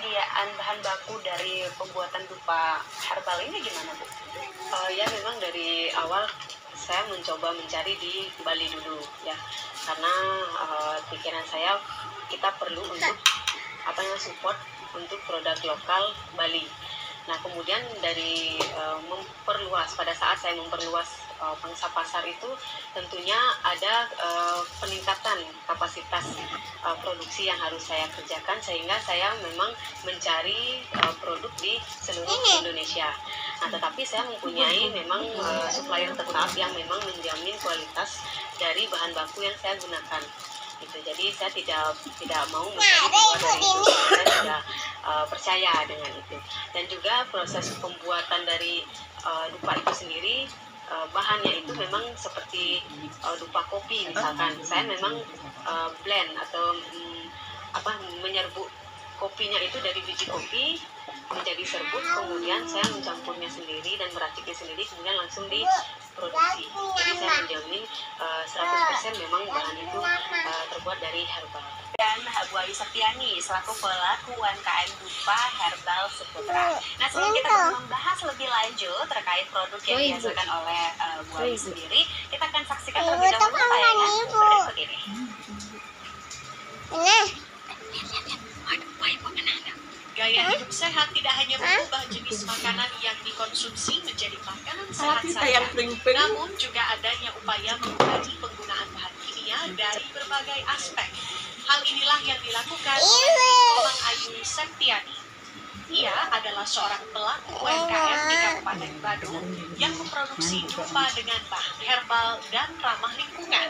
Persediaan bahan baku dari pembuatan dupa herbal ini gimana, Bu? Ya memang dari awal saya mencoba mencari di Bali dulu ya, karena pikiran saya kita perlu untuk support untuk produk lokal Bali. Nah kemudian dari pada saat saya memperluas pangsa pasar itu tentunya ada peningkatan kapasitas produksi yang harus saya kerjakan, sehingga saya memang mencari produk di seluruh Indonesia. Nah tetapi saya mempunyai memang supplier tetap yang memang menjamin kualitas dari bahan baku yang saya gunakan gitu. Jadi saya tidak mau mencari keluar dari itu, saya tidak percaya dengan itu. Dan juga proses pembuatan dari dupa itu sendiri, bahannya itu memang seperti dupa kopi misalkan. Saya memang blend atau menyerbu kopinya itu dari biji kopi menjadi serbuk, kemudian saya mencampurnya sendiri dan meraciknya sendiri, kemudian langsung diproduksi. Jadi saya menjamin 100% memang bahan itu terbuat dari herbal. Dan Bu Ayu Septiani selaku pelaku UMKM dupa herbal Seputra. Nah sebelum kita membahas lebih lanjut terkait produk yang dihasilkan oleh Bu Ayu sendiri, kita akan saksikan terlebih dahulu tayangan berikut ini. Gaya hidup sehat tidak hanya mengubah jenis makanan yang dikonsumsi menjadi makanan sehat saja, namun juga adanya upaya mengurangi penggunaan bahan kimia dari berbagai aspek. Hal inilah yang dilakukan oleh Komang Ayu Septiani. Ia adalah seorang pelaku UMKM di Kabupaten Badung yang memproduksi dupa dengan bahan herbal dan ramah lingkungan.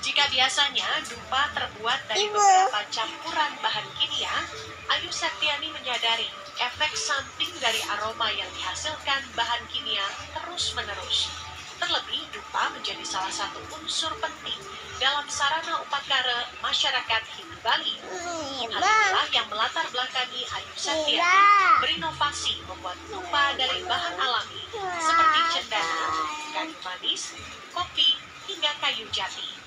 Jika biasanya dupa terbuat dari beberapa campuran bahan kimia, Ayu Septiani menyadari efek samping dari aroma yang dihasilkan bahan kimia terus-menerus. Terlebih, dupa menjadi salah satu unsur penting dalam sarana upacara masyarakat Hindu Bali. Hal inilah yang melatar belakangi Ayu Septiani berinovasi membuat dupa dari bahan alami seperti cendana, kayu manis, kopi, hingga kayu jati.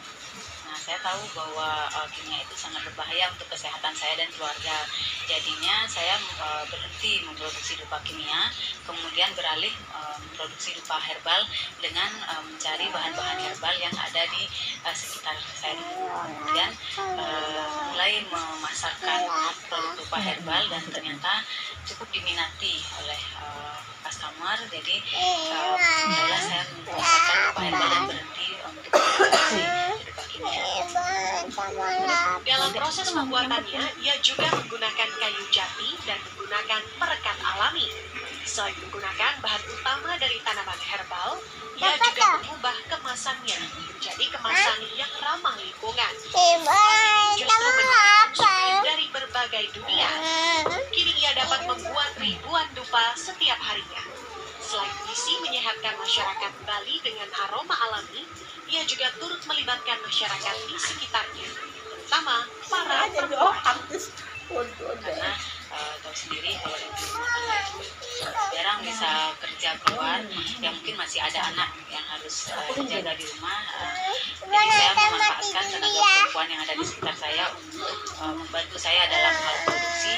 Nah, saya tahu bahwa kimia itu sangat berbahaya untuk kesehatan saya dan keluarga. Jadinya saya berhenti memproduksi dupa kimia, kemudian beralih memproduksi dupa herbal dengan mencari bahan-bahan herbal yang ada di sekitar saya. Kemudian mulai memasarkan produk dupa herbal dan ternyata cukup diminati oleh customer. Jadi mulai saya memasarkan dupa herbal dan berhenti untuk memproduksi dupa kimia. Dalam proses pembuatannya, ia juga menggunakan kayu jati dan menggunakan perekat alami. Selain menggunakan bahan utama dari tanaman herbal, ia juga mengubah kemasannya menjadi kemasan yang ramah lingkungan. Justru menarik konsumen dari berbagai dunia. Kini ia dapat membuat ribuan dupa setiap harinya. Selain misi menyehatkan masyarakat Bali dengan aroma alami, ia juga turut melibatkan masyarakat di sekitarnya, terutama para perempuan. Karena tahu sendiri kalau ibu jarang bisa kerja keluar, ya mungkin masih ada anak yang harus jaga di rumah. Jadi saya memanfaatkan tenaga perempuan yang ada di sekitar saya untuk membantu saya dalam hal produksi,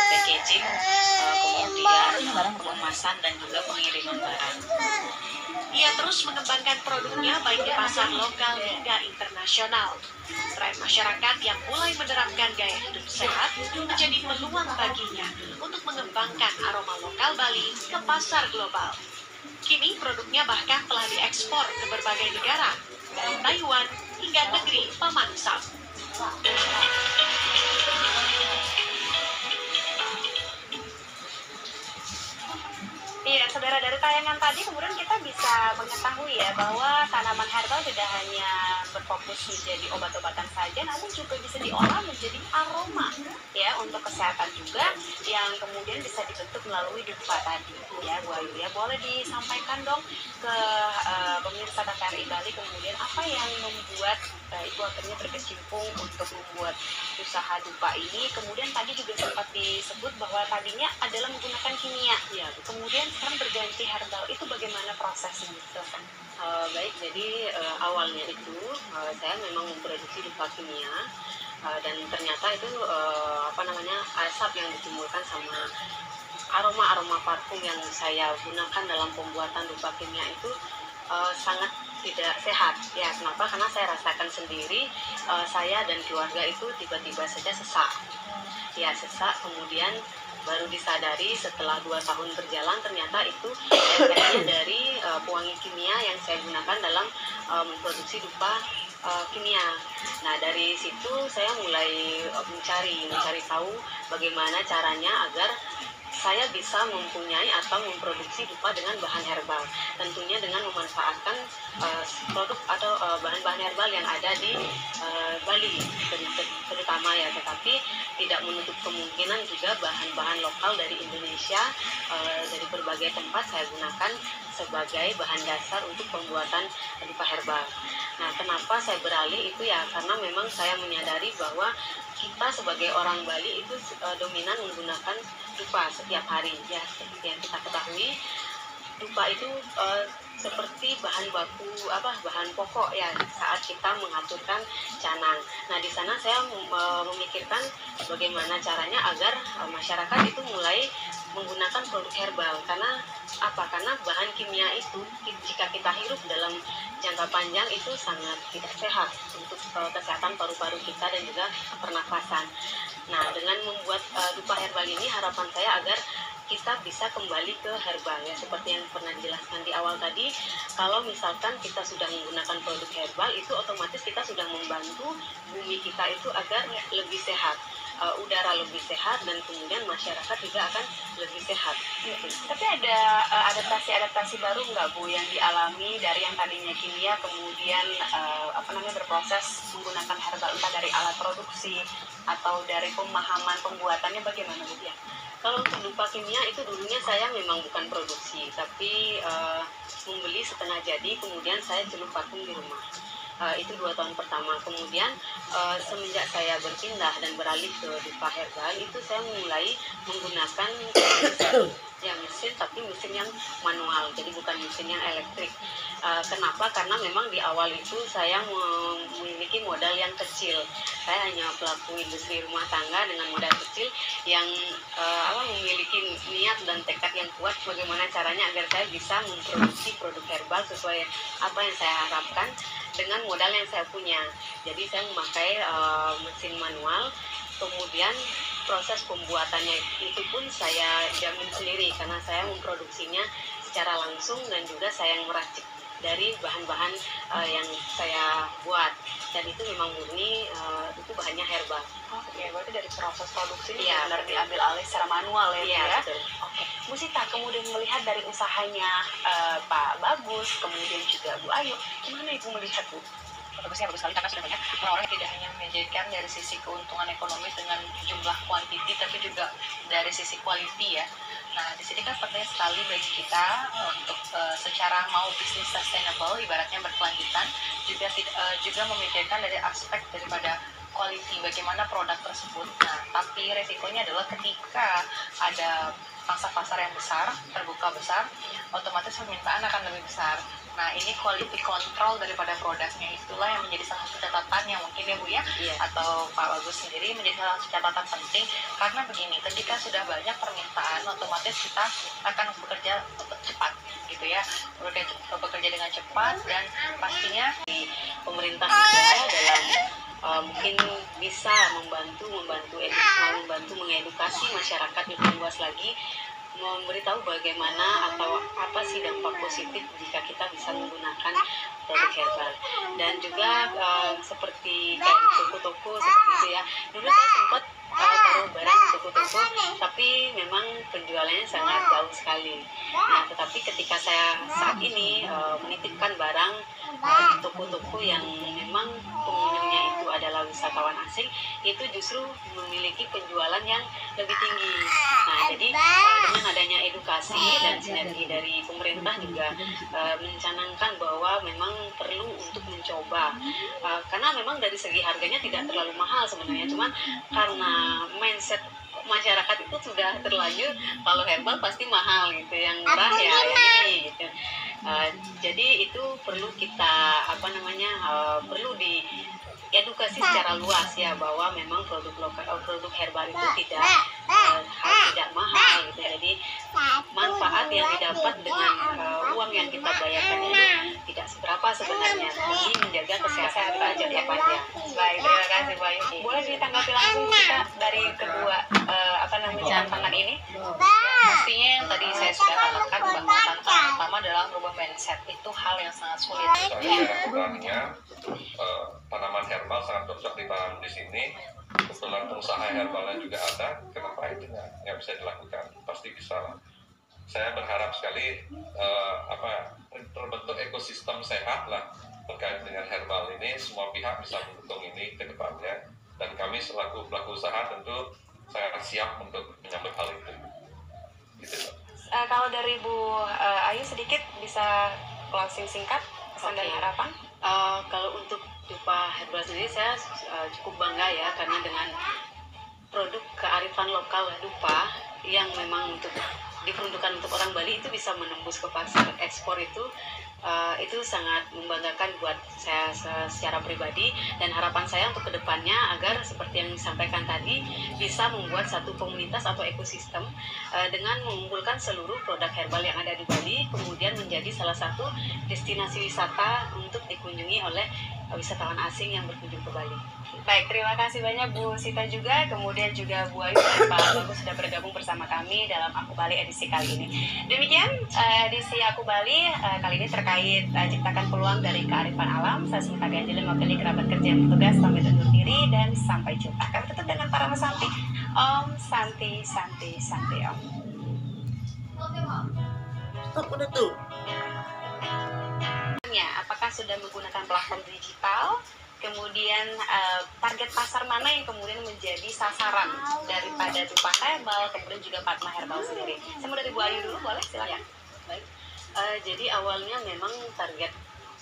packaging, kemudian pengemasan dan juga pengiriman barang. Ia terus mengembangkan produknya baik di pasar lokal hingga internasional. Tren masyarakat yang mulai menerapkan gaya hidup sehat menjadi peluang baginya untuk mengembangkan aroma lokal Bali ke pasar global. Kini produknya bahkan telah diekspor ke berbagai negara, dari Taiwan hingga negeri Paman Sam. Iya, saudara, dari tayangan tadi kemudian kita bisa mengetahui ya bahwa tanaman herbal tidak hanya berfokus menjadi obat-obatan saja, namun juga bisa diolah menjadi aroma ya untuk kesehatan juga, yang kemudian bisa dibentuk melalui dupa tadi ya Bu Ayu ya. Boleh disampaikan dong ke pemirsa TVRI Bali kemudian apa yang membuat Ibu akhirnya berkecimpung untuk membuat usaha dupa ini. Kemudian tadi juga sempat disebut bahwa tadinya adalah menggunakan kimia ya, kemudian sekarang berganti herbal, itu bagaimana prosesnya? Baik, jadi awalnya itu saya memang memproduksi dupa kimia dan ternyata itu asap yang ditimbulkan sama aroma parfum yang saya gunakan dalam pembuatan dupa kimia itu sangat tidak sehat. Ya, kenapa? Karena saya rasakan sendiri, saya dan keluarga itu tiba-tiba saja sesak. Ya, sesak, kemudian baru disadari setelah 2 tahun berjalan ternyata itu efeknya dari pewangi kimia yang saya gunakan dalam memproduksi dupa kimia. Nah, dari situ saya mulai mencari tahu bagaimana caranya agar saya bisa mempunyai atau memproduksi dupa dengan bahan herbal. Tentunya dengan memanfaatkan produk atau bahan-bahan herbal yang ada di Bali terutama ya, tetapi tidak menutup kemungkinan juga bahan-bahan lokal dari Indonesia, dari berbagai tempat saya gunakan sebagai bahan dasar untuk pembuatan dupa herbal. Nah, kenapa saya beralih itu ya karena memang saya menyadari bahwa kita sebagai orang Bali itu dominan menggunakan dupa setiap hari. Ya, seperti yang kita ketahui, dupa itu seperti bahan pokok ya saat kita mengaturkan canang. Nah, di sana saya memikirkan bagaimana caranya agar masyarakat itu mulai menggunakan produk herbal. Karena bahan kimia itu jika kita hirup dalam jangka panjang itu sangat tidak sehat untuk kesehatan paru-paru kita dan juga pernafasan. Nah, dengan membuat dupa herbal ini harapan saya agar kita bisa kembali ke herbal ya, seperti yang pernah dijelaskan di awal tadi. Kalau misalkan kita sudah menggunakan produk herbal, itu otomatis kita sudah membantu bumi kita itu agar lebih sehat, udara lebih sehat, dan kemudian masyarakat juga akan lebih sehat. Tapi ada adaptasi baru nggak Bu yang dialami dari yang tadinya kimia kemudian berproses menggunakan herbal, entah dari alat produksi atau dari pemahaman pembuatannya, bagaimana Bu ya? Kalau untuk dupa kimia itu dulunya saya memang bukan produksi, tapi membeli setengah jadi, kemudian saya celup vakum di rumah. Itu 2 tahun pertama. Kemudian semenjak saya berpindah dan beralih ke dupa herbal, itu saya mulai menggunakan mesin, tapi mesin yang manual, jadi bukan mesin yang elektrik. Kenapa? Karena memang di awal itu saya memiliki modal yang kecil. Saya hanya pelaku industri rumah tangga dengan modal kecil yang memiliki niat dan tekad yang kuat bagaimana caranya agar saya bisa memproduksi produk herbal sesuai apa yang saya harapkan dengan modal yang saya punya. Jadi saya memakai mesin manual, kemudian proses pembuatannya itu pun saya jamin sendiri karena saya memproduksinya secara langsung dan juga saya yang meracik dari bahan-bahan yang saya buat, dan itu memang murni itu bahannya herbal. Ya, berarti dari proses produksi ini ya, benar diambil alih secara manual ya, ya. Oke, Bu Sita, kemudian melihat dari usahanya Pak Bagus, kemudian juga Bu Ayu, gimana Ibu melihat Bu? Bagusnya bagus sekali karena sudah banyak orang-orang yang tidak hanya menjadikan dari sisi keuntungan ekonomis dengan jumlah kuantiti, tapi juga dari sisi quality ya. Nah, di sini kan penting sekali bagi kita untuk secara mau bisnis sustainable, ibaratnya berkelanjutan, juga memikirkan dari aspek daripada quality, bagaimana produk tersebut. Nah, tapi resikonya adalah ketika ada pangsa pasar yang besar, terbuka besar, otomatis permintaan akan lebih besar. Nah, ini quality control daripada produknya itulah yang menjadi salah satu catatan yang mungkin ya Bu ya, atau Pak Bagus sendiri menjadi salah satu catatan penting. Karena begini, ketika sudah banyak permintaan, otomatis kita akan bekerja cepat gitu ya, bekerja dengan cepat, dan pastinya di pemerintah juga dalam mungkin bisa membantu mengedukasi masyarakat lebih luas lagi, memberitahu bagaimana atau apa sih dampak positif jika kita bisa menggunakan produk herbal. Dan juga seperti kayak toko-toko seperti itu ya, dulu saya sempat taruh barang di toko-toko, tapi memang penjualannya sangat jauh sekali. Nah, tetapi ketika saya saat ini menitipkan barang di toko-toko yang memang pengunjungnya itu adalah wisatawan asing, itu justru memiliki penjualan yang lebih tinggi. Nah, jadi dengan adanya edukasi dan sinergi dari pemerintah juga mencanangkan bahwa memang perlu untuk mencoba, karena memang dari segi harganya tidak terlalu mahal sebenarnya, cuman karena mindset masyarakat itu sudah terlanjur kalau herbal pasti mahal gitu, yang murah ya ini gitu. Jadi itu perlu kita perlu di edukasi secara luas ya, bahwa memang produk lokal, produk herbal itu tidak mahal gitu. Jadi manfaat yang didapat dengan uang yang kita bayarkan itu tidak seberapa sebenarnya, demi menjaga kesehatan kita jangka panjang. Baik, terima kasih Bayu. Boleh ditanggapi langsung kita dari kedua tantangan ini? Pastinya yang tadi saya sudah katakan bahwa tantangan pertama adalah merubah mindset, itu hal yang sangat sulit. Kurangnya tanaman herbal sangat cocok ditanam di sini. Kebetulan pengusaha herbalnya juga ada, kenapa itu nggak bisa dilakukan? Pasti bisa lah. Saya berharap sekali terbentuk ekosistem sehat lah terkait dengan herbal ini. Semua pihak bisa mendukung ini ke depannya, dan kami selaku pelaku usaha tentu sangat siap untuk menyambut hal itu. Gitu. Kalau dari Bu Ayu sedikit bisa closing singkat pesan dan harapan. Kalau untuk dupa herbal sendiri saya cukup bangga ya, karena dengan produk kearifan lokal dupa yang memang diperuntukkan untuk orang Bali itu bisa menembus ke pasar ekspor itu sangat membanggakan buat saya secara pribadi, dan harapan saya untuk kedepannya agar seperti yang disampaikan tadi bisa membuat satu komunitas atau ekosistem dengan mengumpulkan seluruh produk herbal yang ada di Bali, kemudian menjadi salah satu destinasi wisata untuk dikunjungi oleh wisatawan asing yang berkunjung ke Bali. Baik, terima kasih banyak Bu Sita juga, kemudian juga Bu Ayu dan Pak Bagus sudah bergabung bersama kami dalam Aku Bali edisi kali ini. Demikian edisi Aku Bali kali ini terkait ciptakan peluang dari kearifan alam. Saya Smita Ganjeli mewakili kerabat kerja yang bertugas, pamit undur diri dan sampai jumpa. Kami tetap dengan para Santi. Om Santi Santi Santi Om. Stop udah tuh. Apakah sudah menggunakan platform digital? Kemudian target pasar mana yang kemudian menjadi sasaran daripada dupa herbal, kemudian juga Padma herbal sendiri. Saya mau dari Bu Ayu dulu, boleh? Silakan. Baik. Jadi awalnya memang target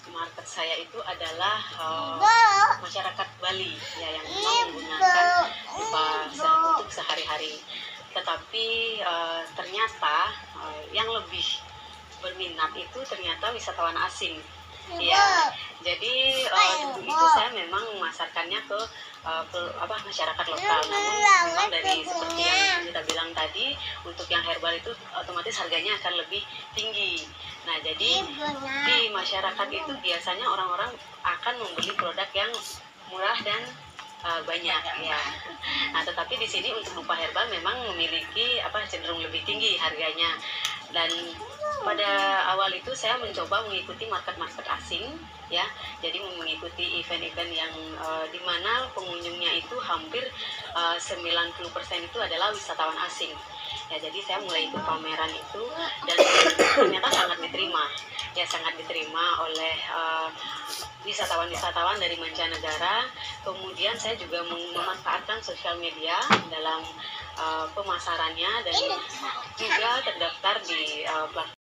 market saya itu adalah masyarakat Bali ya, yang memang menggunakan dupa untuk sehari-hari. Tetapi ternyata yang lebih berminat itu ternyata wisatawan asing. Ya, jadi dulu itu saya memang memasarkannya ke masyarakat lokal. Namun memang dari seperti yang kita bilang tadi, untuk yang herbal itu otomatis harganya akan lebih tinggi. Nah, jadi di masyarakat itu biasanya orang-orang akan membeli produk yang murah dan banyak ya. Nah, tetapi di sini untuk dupa herbal memang memiliki cenderung lebih tinggi harganya. Dan pada awal itu saya mencoba mengikuti market-market asing ya, jadi mengikuti event-event yang di mana pengunjungnya itu hampir 90% itu adalah wisatawan asing ya. Jadi saya mulai ikut pameran itu dan ternyata sangat diterima oleh wisatawan-wisatawan dari mancanegara. Kemudian saya juga memanfaatkan sosial media dalam pemasarannya, dan juga terdaftar di platform